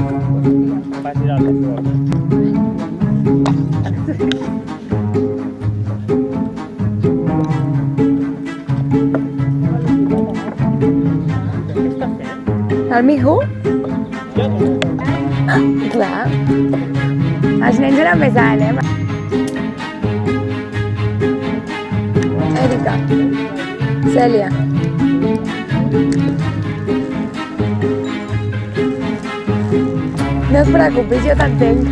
Va tirar el foc. Què estàs fent? El mijo? Jo no. Clar. Els nens eren més alt, eh? Erika. Cèlia. No et preocupis, jo t'entenc.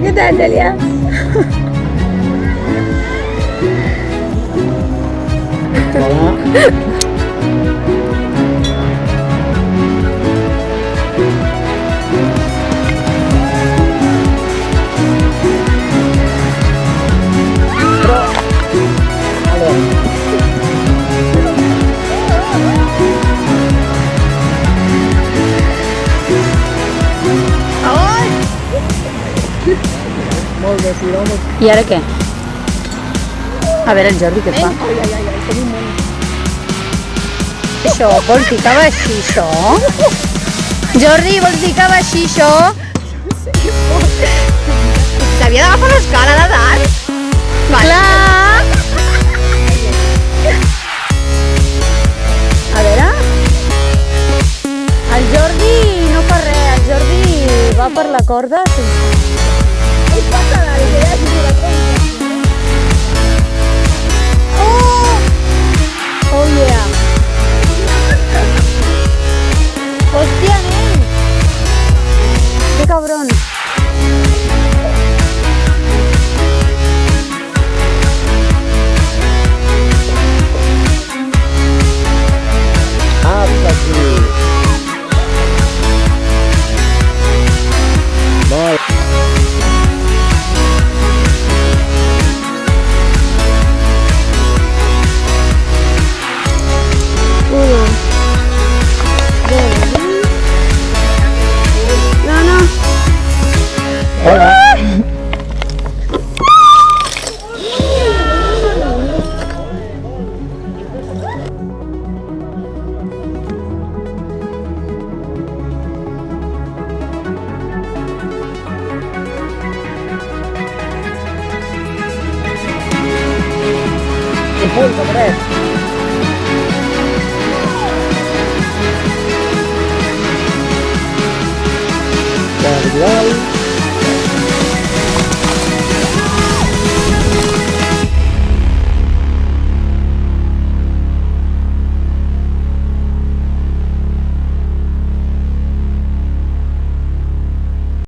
Què tal, Cèlia? Hola. Molt bé, sí, vamos. I ara què? A veure el Jordi què fa. Això, vols dir que va així, això? Jordi, vols dir que va així, això? T'havia d'agafar l'escala de dalt. Clar! A veure... El Jordi no fa res, el Jordi va per la corda sense... Oh yeah! Hòstia, nen! Que cabron!